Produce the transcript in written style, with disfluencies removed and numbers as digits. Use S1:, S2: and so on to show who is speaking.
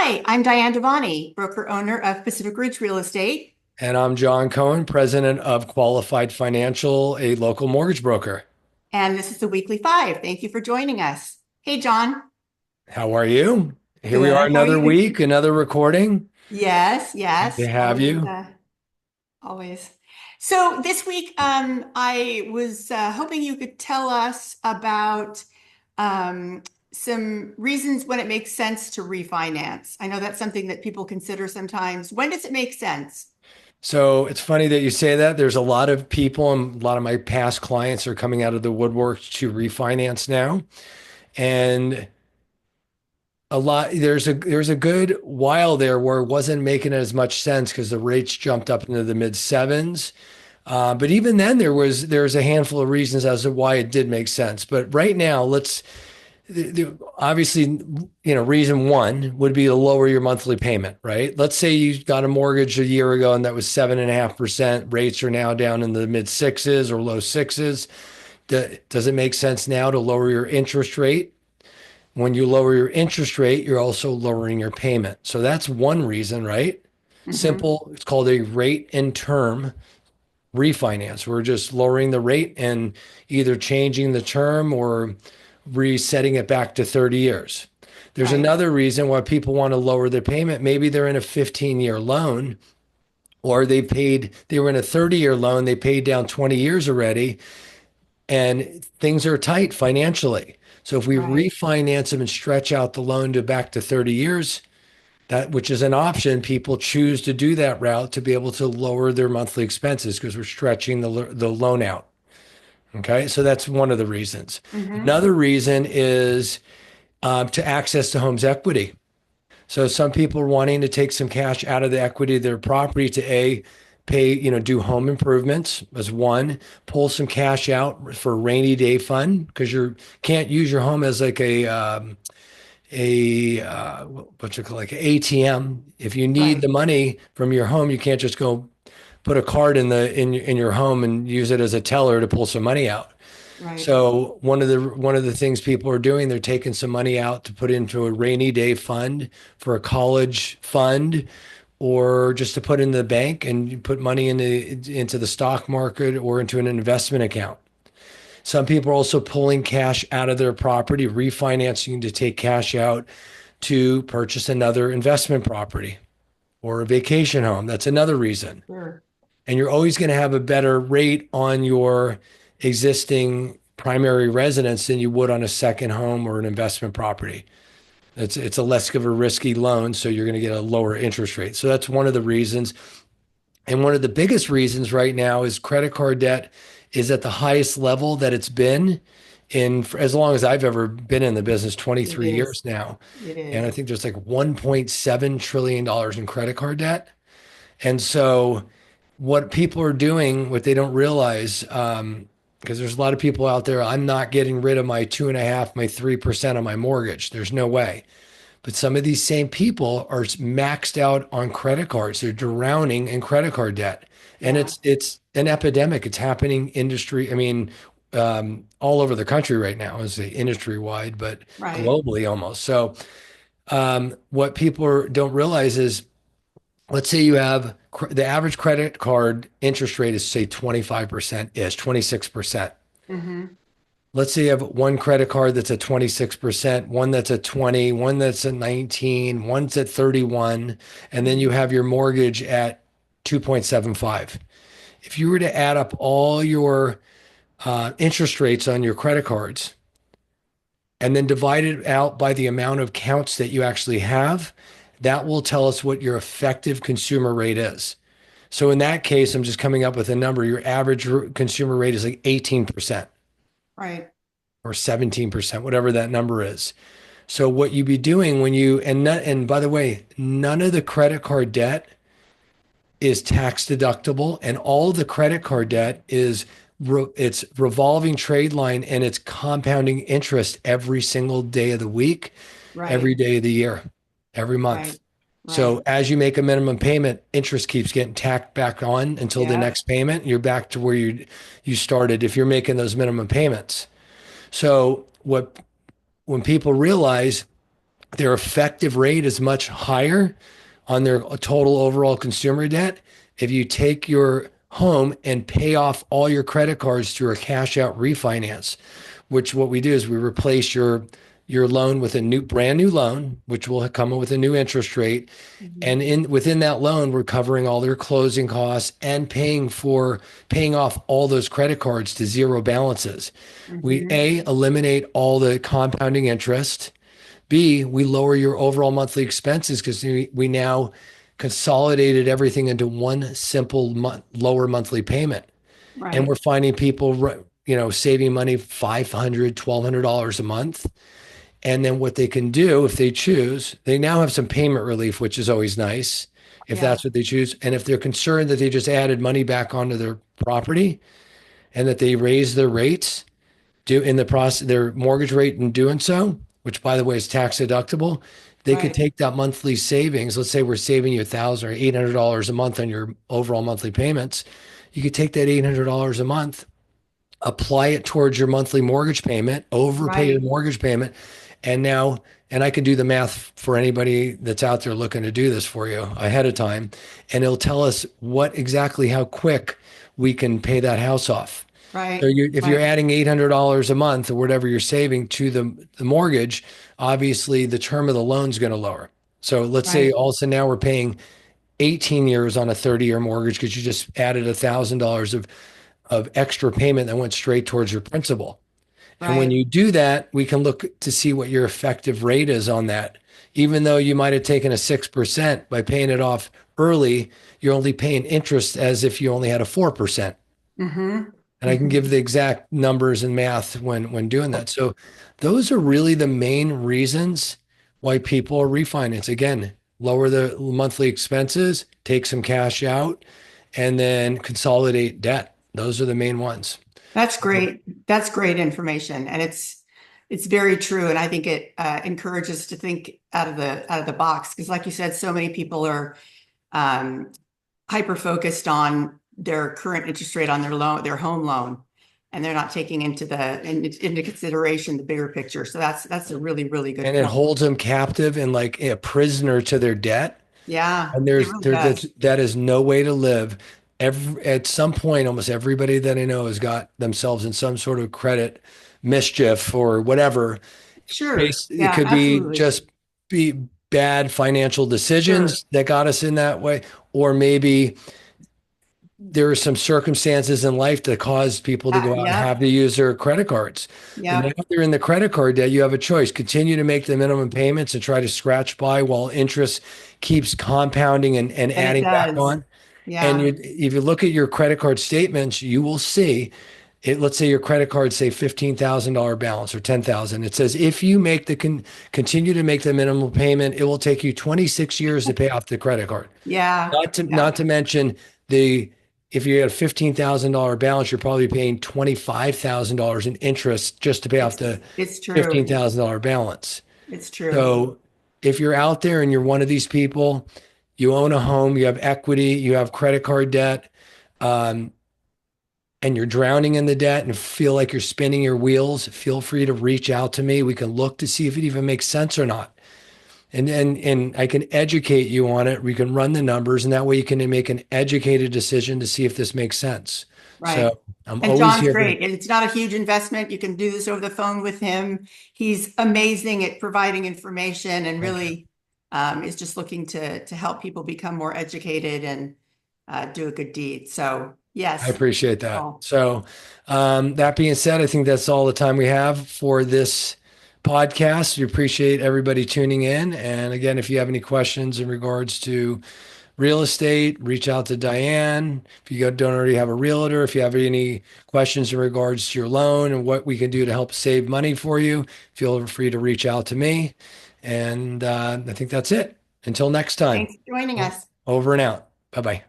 S1: Hi, I'm Diane Devani, broker owner of Pacific Ridge Real Estate,
S2: And I'm John Cohen, president of Qualified Financial, a local mortgage broker.
S1: and this is the Weekly Five. Thank you for joining us. Hey, John.
S2: How are you? Here we are,
S1: Good. How are
S2: another
S1: you?
S2: week, another recording.
S1: Yes,
S2: Good to
S1: yes.
S2: have
S1: Always,
S2: you.
S1: always. So this week, I was hoping you could tell us about um, some reasons when it makes sense to refinance. I know that's something that people consider sometimes. When does it make sense?
S2: So it's funny that you say that. There's a lot of people, and a lot of my past clients are coming out of the woodwork to refinance now. And there's a good while there where it wasn't making as much sense because the rates jumped up into the mid sevens. But even then, there was a handful of reasons as to why it did make sense. But right now, obviously, reason one would be to lower your monthly payment, right? Let's say you got a mortgage a year ago and that was 7.5%. Rates are now down in the mid sixes or low sixes. Does it make sense now to lower your interest rate? When you lower your interest rate, you're also lowering your payment. So that's one reason, right?
S1: Hmm.
S2: Simple. It's called a rate and term refinance. We're just lowering the rate and either changing the term or resetting it back to 30 years. There's
S1: Right,
S2: another reason why people want to lower their payment. Maybe they're in a 15-year loan or they were in a 30-year loan, they paid down 20 years already, and things are tight financially. So if we
S1: right,
S2: refinance them and stretch out the loan to back to 30 years, that which is an option, people choose to do that route to be able to lower their monthly expenses because we're stretching the loan out. Okay, so that's one of the reasons.
S1: hmm,
S2: Another reason is to access the home's equity. So some people are wanting to take some cash out of the equity of their property to pay, do home improvements as one, pull some cash out for a rainy day fund because you can't use your home as like what you call like an ATM. If you need the
S1: right,
S2: money from your home, you can't just go put a card in your home and use it as a teller to pull some money out.
S1: right.
S2: So one of the things people are doing, they're taking some money out to put into a rainy day fund for a college fund or just to put in the bank and you put money into the stock market or into an investment account. Some people are also pulling cash out of their property, refinancing to take cash out to purchase another investment property or a vacation home. That's another reason.
S1: Sure.
S2: And you're always going to have a better rate on your existing primary residence than you would on a second home or an investment property. It's a less of a risky loan, so you're going to get a lower interest rate. So that's one of the reasons. And one of the biggest reasons right now is credit card debt is at the highest level that it's been in for as long as I've ever been in the business,
S1: It
S2: 23
S1: is.
S2: years now.
S1: It
S2: And I
S1: is.
S2: think there's like $1.7 trillion in credit card debt. And so what people are doing, what they don't realize, because there's a lot of people out there, I'm not getting rid of my 2.5, my 3% of my mortgage. There's no way. But some of these same people are maxed out on credit cards. They're drowning in credit card debt. And
S1: Yeah.
S2: it's an epidemic. It's happening industry. I mean, all over the country right now, is industry wide, but
S1: Right.
S2: globally almost. So what don't realize is let's say you have the average credit card interest rate is say 25% ish, 26%.
S1: Hmm.
S2: Let's say you have one credit card that's at 26%, one that's at 20, one that's at 19, one's at 31, and then you
S1: Hmm.
S2: have your mortgage at 2.75. If you were to add up all your interest rates on your credit cards and then divide it out by the amount of counts that you actually have, that will tell us what your effective consumer rate is. So in that case, I'm just coming up with a number. Your average consumer rate is like 18%
S1: Right.
S2: or 17%, whatever that number is. So what you be doing when and by the way, none of the credit card debt is tax deductible, and all the credit card debt is it's revolving trade line and it's compounding interest every single day of the week, every
S1: Right.
S2: day of the year, every month.
S1: Right.
S2: So
S1: Right.
S2: as you make a minimum payment, interest keeps getting tacked back on until the
S1: Yeah.
S2: next payment. You're back to where you started if you're making those minimum payments. So when people realize Their effective rate is much higher on their total overall consumer debt if you take your home and pay off all your credit cards through a cash out refinance, which what we do is we replace your loan with a new brand new loan, which will come with a new interest rate. And
S1: Mhm.
S2: in within that loan, we're covering all their closing costs and paying off all those credit cards to zero balances. We
S1: Mhm.
S2: A, eliminate all the compounding interest. B, we lower your overall monthly expenses because we now consolidated everything into one simple lower monthly payment. And we're
S1: Right.
S2: finding people, saving money $500, $1,200 a month. And then what they can do if they choose, they now have some payment relief, which is always nice if
S1: Yeah.
S2: that's what they choose. And if they're concerned that they just added money back onto their property and that they raise their rates, do in the process their mortgage rate in doing so, which by the way is tax deductible, they could
S1: Right.
S2: take that monthly savings. Let's say we're saving you $1,000 or $800 a month on your overall monthly payments. You could take that $800 a month, apply it towards your monthly mortgage payment, overpay your
S1: Right.
S2: mortgage payment, and now, and I can do the math for anybody that's out there looking to do this for you ahead of time, and it'll tell us how quick we can pay that house off. So
S1: Right.
S2: if you're
S1: Right.
S2: adding $800 a month or whatever you're saving to the mortgage, obviously the term of the loan is going to lower. So let's say
S1: Right.
S2: all of a sudden now we're paying 18 years on a 30-year mortgage because you just added $1,000 of extra payment that went straight towards your principal. And when
S1: Right.
S2: you do that, we can look to see what your effective rate is on that. Even though you might have taken a 6% by paying it off early, you're only paying interest as if you only had a 4%.
S1: Mhm.
S2: And I can
S1: Mhm.
S2: give the exact numbers and math when doing that. So those are really the main reasons why people are refinance. Again, lower the monthly expenses, take some cash out, and then consolidate debt. Those are the main ones.
S1: That's great. That's great information, and it's very true. And I think it encourages to think out of the box because, like you said, so many people are um, hyper focused on their current interest rate on their loan, their home loan, and they're not taking into consideration the bigger picture. So that's a really really good
S2: And it
S1: point.
S2: holds them captive and like a prisoner to their debt.
S1: Yeah,
S2: And
S1: it really
S2: that's,
S1: does.
S2: that is no way to live. At some point, almost everybody that I know has got themselves in some sort of credit mischief or whatever.
S1: Sure.
S2: It
S1: Yeah,
S2: could be
S1: absolutely.
S2: just be bad financial
S1: Sure.
S2: decisions that got us in that way, or maybe there are some circumstances in life that cause people to go out and have
S1: Yep.
S2: to use their credit cards. But now
S1: Yep.
S2: they're in the credit card debt, you have a choice. Continue to make the minimum payments and try to scratch by while interest keeps compounding and
S1: And it
S2: adding back
S1: does.
S2: on. And
S1: Yeah.
S2: if you look at your credit card statements, you will see it. Let's say your credit card say $15,000 balance or 10,000. It says if you continue to make the minimum payment, it will take you 26 years to pay off the credit card.
S1: Yeah.
S2: Not
S1: Yeah.
S2: to mention the if you had a $15,000 balance, you're probably paying $25,000 in interest just to pay off the
S1: It's true.
S2: $15,000 balance.
S1: It's true.
S2: So if you're out there and you're one of these people, you own a home, you have equity, you have credit card debt, um, and you're drowning in the debt and feel like you're spinning your wheels, feel free to reach out to me. We can look to see if it even makes sense or not. And I can educate you on it. We can run the numbers, and that way you can make an educated decision to see if this makes sense.
S1: Right.
S2: So I'm
S1: And
S2: always
S1: John's
S2: here for.
S1: great. And it's not a huge investment. You can do this over the phone with him. He's amazing at providing information and
S2: Thank you.
S1: really is just looking to help people become more educated and do a good deed. So
S2: I
S1: yes.
S2: appreciate that.
S1: Oh,
S2: So, that being said, I think that's all the time we have for this podcast. We appreciate everybody tuning in. And again, if you have any questions in regards to real estate, reach out to Diane. If you don't already have a realtor, if you have any questions in regards to your loan and what we can do to help save money for you, feel free to reach out to me. And I think that's it. Until next time,
S1: thanks for joining us.
S2: over and out. Bye bye.